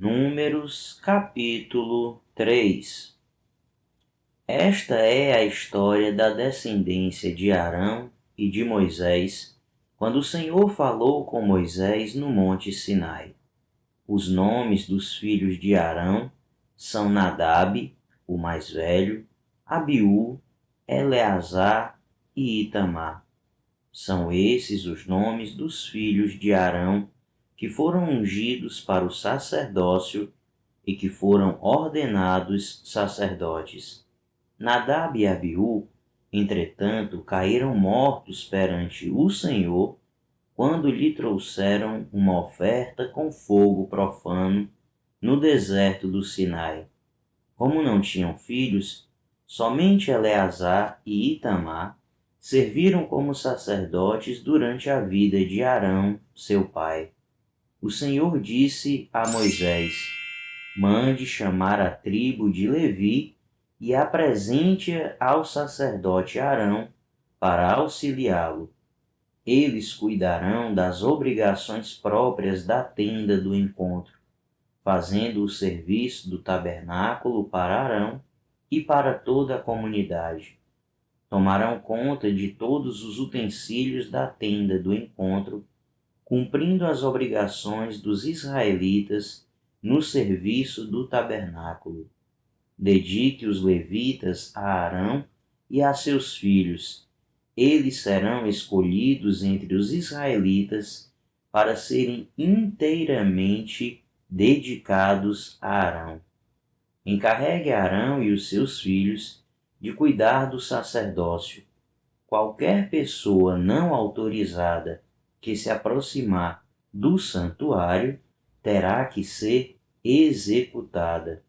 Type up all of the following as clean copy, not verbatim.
Números capítulo 3. Esta é a história da descendência de Arão e de Moisés, quando o Senhor falou com Moisés no monte Sinai. Os nomes dos filhos de Arão são Nadab, o mais velho, Abiú, Eleazar e Itamar. São esses os nomes dos filhos de Arão que foram ungidos para o sacerdócio e que foram ordenados sacerdotes. Nadab e Abiú, entretanto, caíram mortos perante o Senhor quando lhe trouxeram uma oferta com fogo profano no deserto do Sinai. Como não tinham filhos, somente Eleazar e Itamar serviram como sacerdotes durante a vida de Arão, seu pai. O Senhor disse a Moisés: mande chamar a tribo de Levi e apresente-a ao sacerdote Arão para auxiliá-lo. Eles cuidarão das obrigações próprias da tenda do encontro, fazendo o serviço do tabernáculo para Arão e para toda a comunidade. Tomarão conta de todos os utensílios da tenda do encontro, cumprindo as obrigações dos israelitas no serviço do tabernáculo. Dedique os levitas a Arão e a seus filhos. Eles serão escolhidos entre os israelitas para serem inteiramente dedicados a Arão. Encarregue Arão e os seus filhos de cuidar do sacerdócio. Qualquer pessoa não autorizada que se aproximar do santuário terá que ser executada.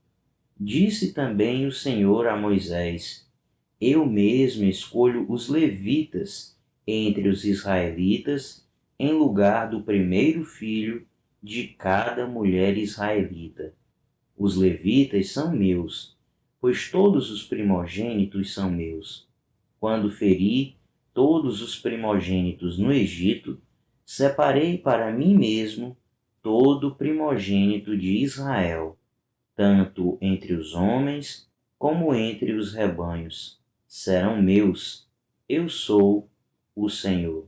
Disse também o Senhor a Moisés: eu mesmo escolho os levitas entre os israelitas em lugar do primeiro filho de cada mulher israelita. Os levitas são meus, pois todos os primogênitos são meus. Quando feri todos os primogênitos no Egito, separei para mim mesmo todo primogênito de Israel, tanto entre os homens como entre os rebanhos. Serão meus, eu sou o Senhor.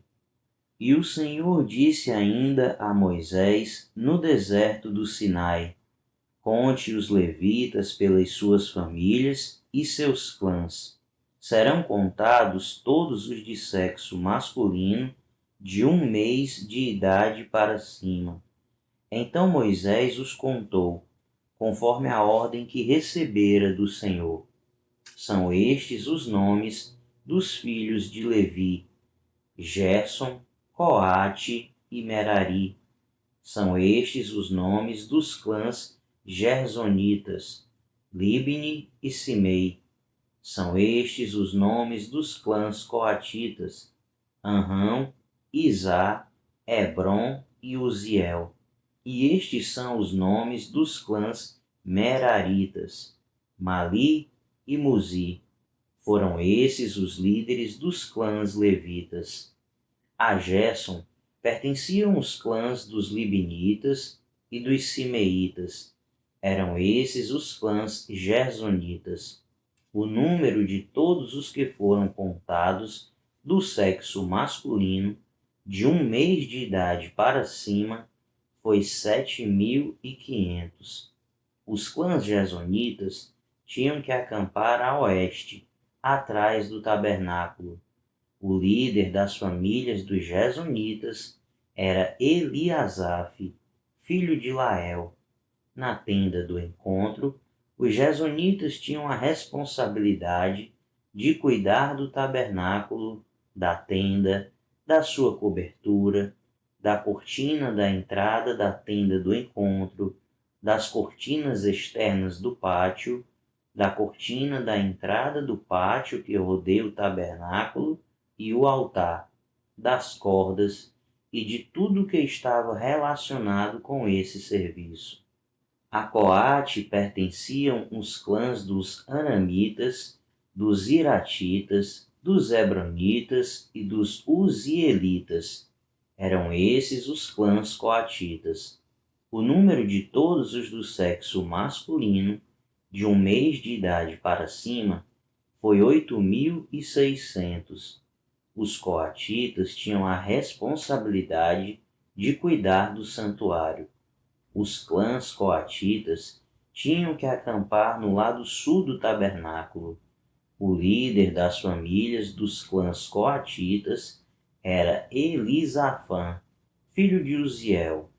E o Senhor disse ainda a Moisés no deserto do Sinai: conte os levitas pelas suas famílias e seus clãs. Serão contados todos os de sexo masculino de 1 mês de idade para cima. Então Moisés os contou, conforme a ordem que recebera do Senhor. São estes os nomes dos filhos de Levi: Gerson, Coate e Merari. São estes os nomes dos clãs gersonitas: Libni e Simei. São estes os nomes dos clãs coatitas: Anrão, Izá, Hebron e Uziel. E estes são os nomes dos clãs meraritas: Mali e Muzi. Foram esses os líderes dos clãs levitas. A Gerson pertenciam os clãs dos libinitas e dos simeitas. Eram esses os clãs gersonitas. O número de todos os que foram contados do sexo masculino de 1 mês de idade para cima foi 7.500. Os clãs gersonitas tinham que acampar a oeste, atrás do tabernáculo. O líder das famílias dos gersonitas era Eliasaf, filho de Lael. Na tenda do encontro, os gersonitas tinham a responsabilidade de cuidar do tabernáculo, da tenda, da sua cobertura, da cortina da entrada da tenda do encontro, das cortinas externas do pátio, da cortina da entrada do pátio que rodeia o tabernáculo e o altar, das cordas e de tudo que estava relacionado com esse serviço. A Coate pertenciam os clãs dos Anamitas, dos Iratitas, dos Hebronitas e dos Uzielitas. Eram esses os clãs coatitas. O número de todos os do sexo masculino, de 1 mês de idade para cima, foi 8.600. Os coatitas tinham a responsabilidade de cuidar do santuário. Os clãs coatitas tinham que acampar no lado sul do tabernáculo. O líder das famílias dos clãs coatitas era Elisafã, filho de Uziel.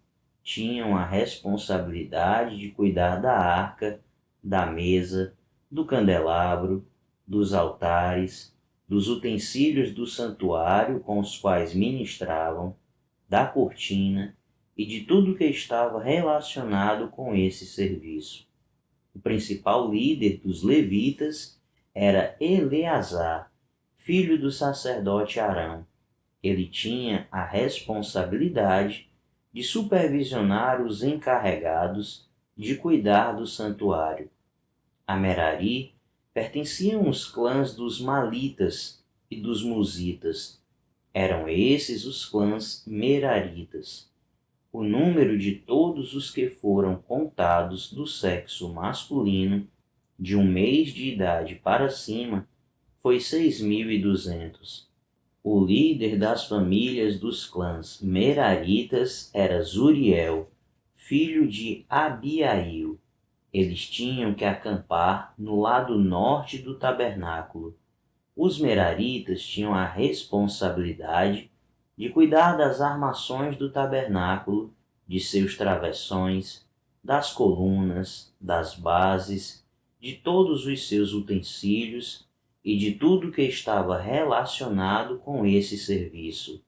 Tinham a responsabilidade de cuidar da arca, da mesa, do candelabro, dos altares, dos utensílios do santuário com os quais ministravam, da cortina e de tudo que estava relacionado com esse serviço. O principal líder dos levitas era Eleazar, filho do sacerdote Arão. Ele tinha a responsabilidade de supervisionar os encarregados de cuidar do santuário. A Merari pertenciam os clãs dos Malitas e dos Musitas. Eram esses os clãs Meraritas. O número de todos os que foram contados do sexo masculino, de 1 mês de idade para cima, foi 6.200. O líder das famílias dos clãs Meraritas era Zuriel, filho de Abiail. Eles tinham que acampar no lado norte do tabernáculo. Os Meraritas tinham a responsabilidade de cuidar das armações do tabernáculo, de seus travessões, das colunas, das bases, de todos os seus utensílios e de tudo que estava relacionado com esse serviço,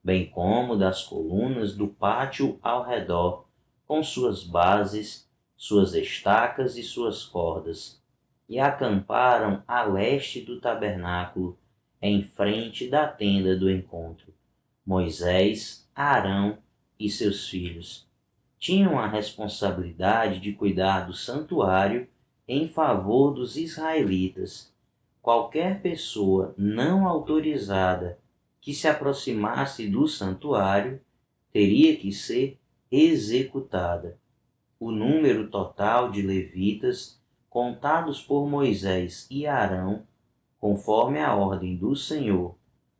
bem como das colunas do pátio ao redor, com suas bases, suas estacas e suas cordas, e acamparam a leste do tabernáculo, em frente da tenda do encontro. Moisés, Arão e seus filhos tinham a responsabilidade de cuidar do santuário em favor dos israelitas. Qualquer pessoa não autorizada que se aproximasse do santuário teria que ser executada. O número total de levitas contados por Moisés e Arão, conforme a ordem do Senhor,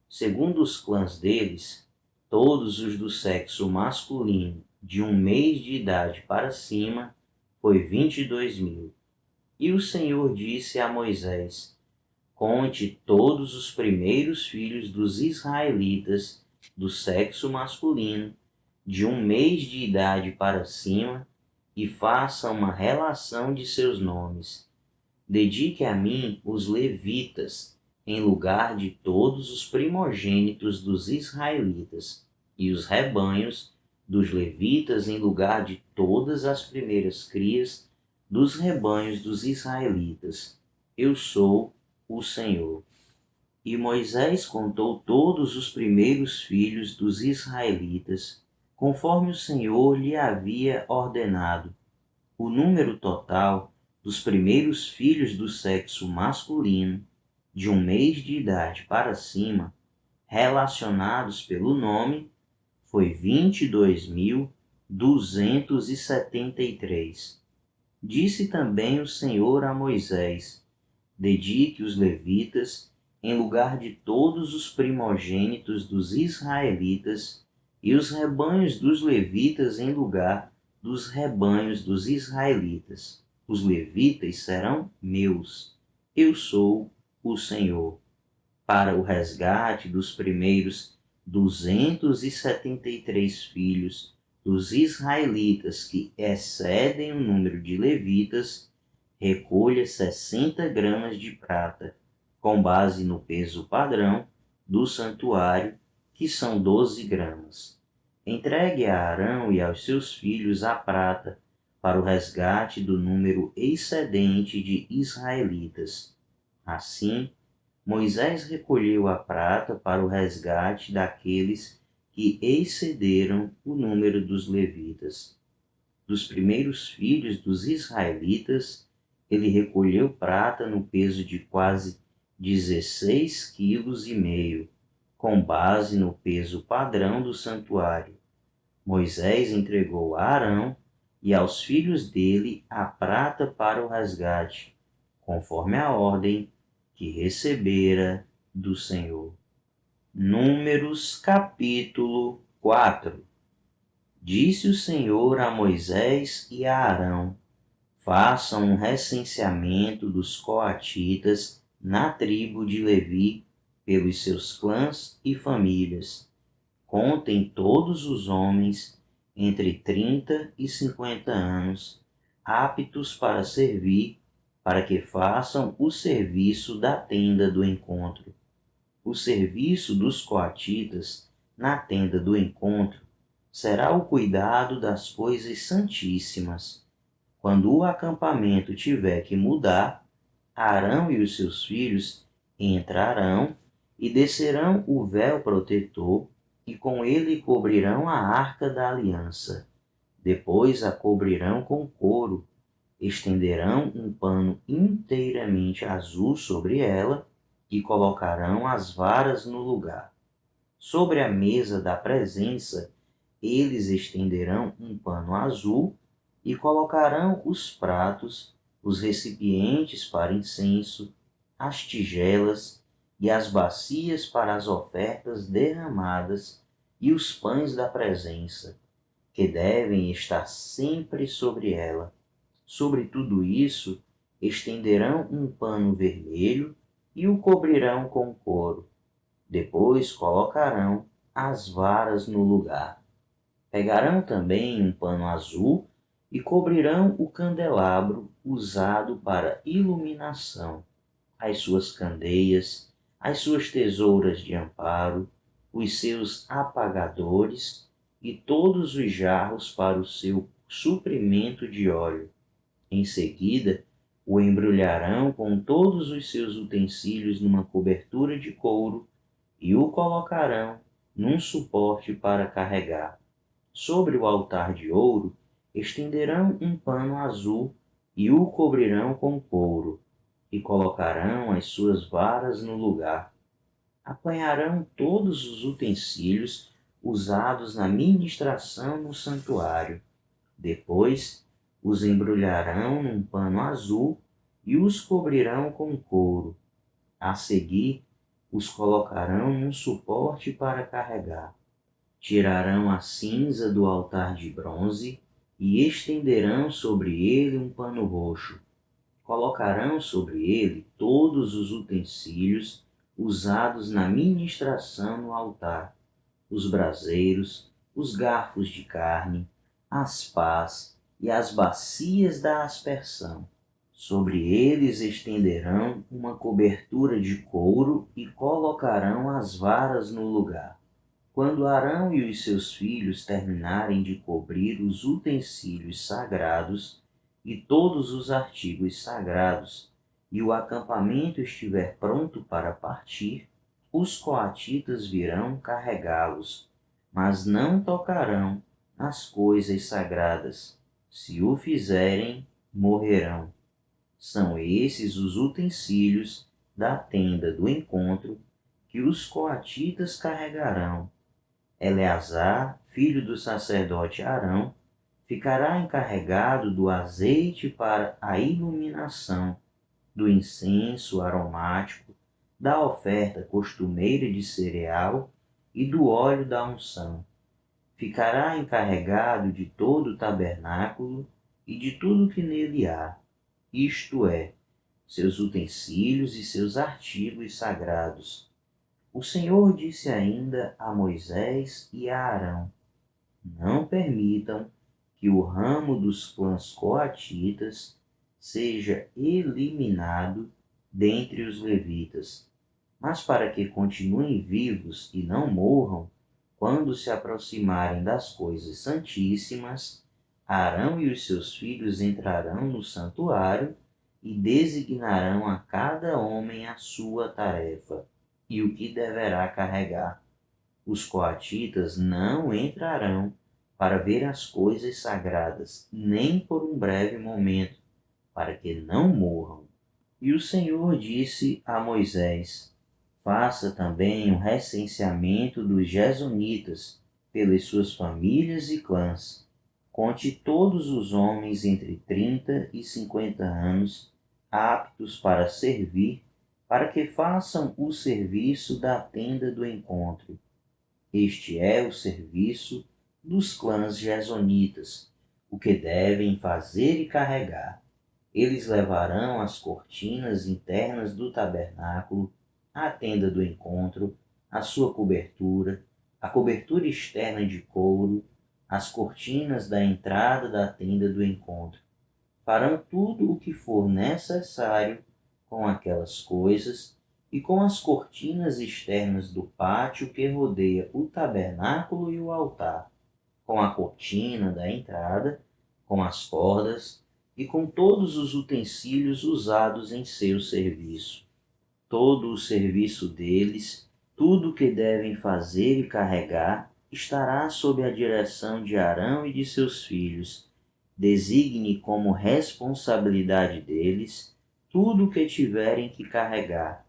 segundo os clãs deles, todos os do sexo masculino de 1 mês de idade para cima, foi 22.000. E o Senhor disse a Moisés: conte todos os primeiros filhos dos israelitas do sexo masculino, de 1 mês de idade para cima, e faça uma relação de seus nomes. Dedique a mim os levitas, em lugar de todos os primogênitos dos israelitas, e os rebanhos dos levitas em lugar de todas as primeiras crias dos rebanhos dos israelitas. Eu sou o Senhor. E Moisés contou todos os primeiros filhos dos israelitas, conforme o Senhor lhe havia ordenado. O número total dos primeiros filhos do sexo masculino, de 1 mês de idade para cima, relacionados pelo nome, foi 22.273. Disse também o Senhor a Moisés: dedique os levitas em lugar de todos os primogênitos dos israelitas, e os rebanhos dos levitas em lugar dos rebanhos dos israelitas. Os levitas serão meus. Eu sou o Senhor. Para o resgate dos primeiros 273 filhos dos israelitas que excedem o número de levitas, recolha 60 gramas de prata, com base no peso padrão do santuário, que são 12 gramas. Entregue a Arão e aos seus filhos a prata para o resgate do número excedente de israelitas. Assim, Moisés recolheu a prata para o resgate daqueles que excederam o número dos levitas. Dos primeiros filhos dos israelitas, ele recolheu prata no peso de quase 16,5 kg, com base no peso padrão do santuário. Moisés entregou a Arão e aos filhos dele a prata para o resgate, conforme a ordem que recebera do Senhor. Números capítulo 4. Disse o Senhor a Moisés e a Arão: façam um recenseamento dos coatitas na tribo de Levi, pelos seus clãs e famílias. Contem todos os homens entre 30 e 50 anos, aptos para servir, para que façam o serviço da tenda do encontro. O serviço dos coatitas na tenda do encontro será o cuidado das coisas santíssimas. Quando o acampamento tiver que mudar, Arão e os seus filhos entrarão e descerão o véu protetor e com ele cobrirão a arca da aliança. Depois a cobrirão com couro, estenderão um pano inteiramente azul sobre ela e colocarão as varas no lugar. Sobre a mesa da presença, eles estenderão um pano azul e colocarão os pratos, os recipientes para incenso, as tigelas e as bacias para as ofertas derramadas e os pães da presença, que devem estar sempre sobre ela. Sobre tudo isso, estenderão um pano vermelho e o cobrirão com couro. Depois colocarão as varas no lugar. Pegarão também um pano azul e cobrirão o candelabro usado para iluminação, as suas candeias, as suas tesouras de amparo, os seus apagadores e todos os jarros para o seu suprimento de óleo. Em seguida, o embrulharão com todos os seus utensílios numa cobertura de couro e o colocarão num suporte para carregar. Sobre o altar de ouro, estenderão um pano azul e o cobrirão com couro, e colocarão as suas varas no lugar. Apanharão todos os utensílios usados na ministração no santuário. Depois, os embrulharão num pano azul e os cobrirão com couro. A seguir, os colocarão num suporte para carregar. Tirarão a cinza do altar de bronze e estenderão sobre ele um pano roxo. Colocarão sobre ele todos os utensílios usados na ministração no altar, os braseiros, os garfos de carne, as pás e as bacias da aspersão. Sobre eles estenderão uma cobertura de couro e colocarão as varas no lugar. Quando Arão e os seus filhos terminarem de cobrir os utensílios sagrados e todos os artigos sagrados, e o acampamento estiver pronto para partir, os coatitas virão carregá-los, mas não tocarão nas coisas sagradas. Se o fizerem, morrerão. São esses os utensílios da tenda do encontro que os coatitas carregarão. Eleazar, filho do sacerdote Arão, ficará encarregado do azeite para a iluminação, do incenso aromático, da oferta costumeira de cereal e do óleo da unção. Ficará encarregado de todo o tabernáculo e de tudo que nele há, isto é, seus utensílios e seus artigos sagrados. O Senhor disse ainda a Moisés e a Arão: não permitam que o ramo dos clãs coatitas seja eliminado dentre os levitas, mas para que continuem vivos e não morram, quando se aproximarem das coisas santíssimas, Arão e os seus filhos entrarão no santuário e designarão a cada homem a sua tarefa e o que deverá carregar. Os coatitas não entrarão para ver as coisas sagradas, nem por um breve momento, para que não morram. E o Senhor disse a Moisés: faça também um recenseamento dos Gersonitas, pelas suas famílias e clãs. conte todos os homens entre 30 e 50 anos, aptos para servir, para que façam o serviço da tenda do encontro. Este é o serviço dos clãs Gersonitas, o que devem fazer e carregar. Eles levarão as cortinas internas do tabernáculo, a tenda do encontro, a sua cobertura, a cobertura externa de couro, as cortinas da entrada da tenda do encontro. Farão tudo o que for necessário com aquelas coisas e com as cortinas externas do pátio que rodeia o tabernáculo e o altar, com a cortina da entrada, com as cordas e com todos os utensílios usados em seu serviço. Todo o serviço deles, tudo o que devem fazer e carregar, estará sob a direção de Arão e de seus filhos. Designe como responsabilidade deles tudo o que tiverem que carregar.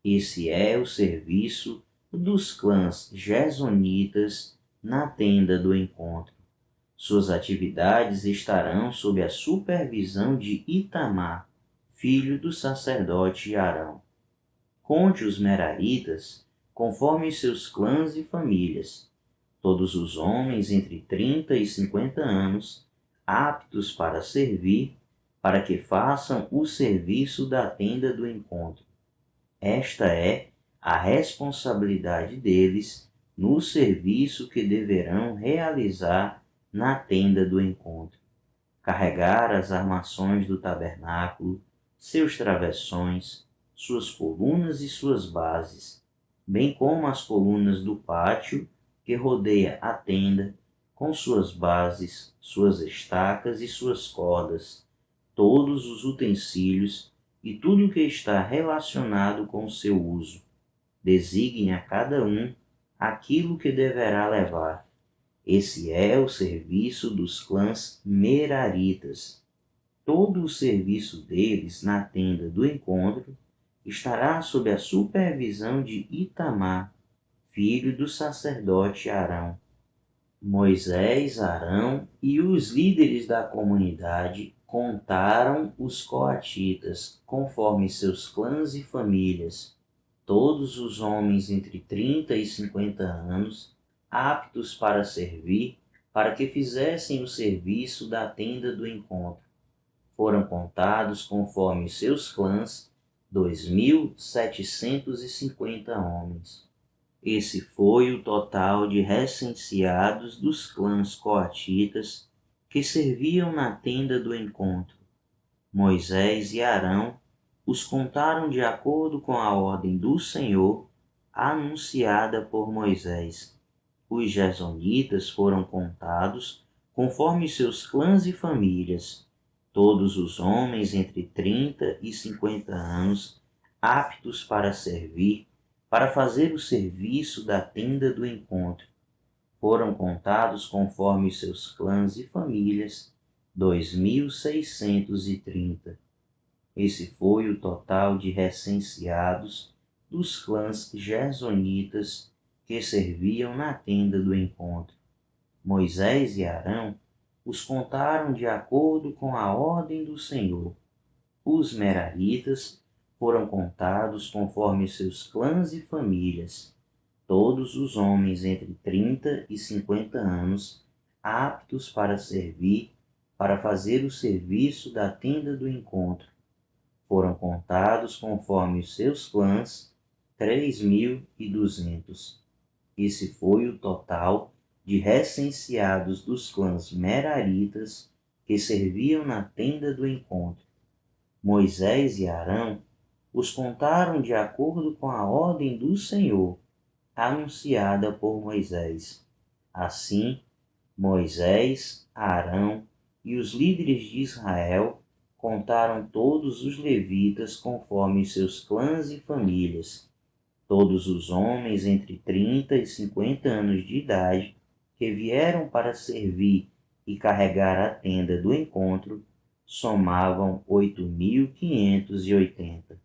Esse é o serviço dos clãs Gersonitas na tenda do encontro. Suas atividades estarão sob a supervisão de Itamar, filho do sacerdote Arão. Conte os Meraritas conforme seus clãs e famílias, todos os homens entre 30 e 50 anos, aptos para servir, para que façam o serviço da tenda do encontro. Esta é a responsabilidade deles no serviço que deverão realizar na tenda do encontro: carregar as armações do tabernáculo, seus travessões, suas colunas e suas bases, bem como as colunas do pátio que rodeia a tenda, com suas bases, suas estacas e suas cordas, todos os utensílios e tudo o que está relacionado com o seu uso. Designe a cada um aquilo que deverá levar. Esse é o serviço dos clãs Meraritas. Todo o serviço deles na tenda do encontro estará sob a supervisão de Itamar, filho do sacerdote Arão. Moisés, Arão e os líderes da comunidade contaram os coatitas, conforme seus clãs e famílias, todos os homens entre 30 e 50 anos, aptos para servir, para que fizessem o serviço da tenda do encontro. Foram contados conforme seus clãs 2.750 homens. Esse foi o total de recenseados dos clãs coatitas que serviam na tenda do encontro. Moisés e Arão os contaram de acordo com a ordem do Senhor anunciada por Moisés. Os gersonitas foram contados conforme seus clãs e famílias, todos os homens entre 30 e 50 anos, aptos para servir, para fazer o serviço da tenda do encontro. Foram contados conforme seus clãs e famílias, 2.630. Esse foi o total de recenseados dos clãs gersonitas que serviam na tenda do encontro. Moisés e Arão os contaram de acordo com a ordem do Senhor. Os Meraritas foram contados conforme seus clãs e famílias, todos os homens entre 30 e 50 anos, aptos para servir, para fazer o serviço da tenda do encontro. Foram contados conforme os seus clãs, 3.200. Esse foi o total de recenseados dos clãs Meraritas que serviam na tenda do encontro. Moisés e Arão os contaram de acordo com a ordem do Senhor, anunciada por Moisés. Assim, Moisés, Arão e os líderes de Israel contaram todos os levitas conforme seus clãs e famílias, todos os homens entre 30 e 50 anos de idade que vieram para servir e carregar a tenda do encontro, somavam 8.580.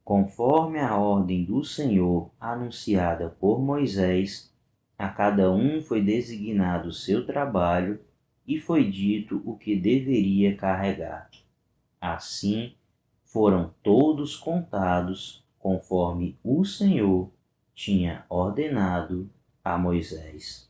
Conforme a ordem do Senhor anunciada por Moisés, a cada um foi designado o seu trabalho e foi dito o que deveria carregar. Assim, foram todos contados conforme o Senhor tinha ordenado a Moisés.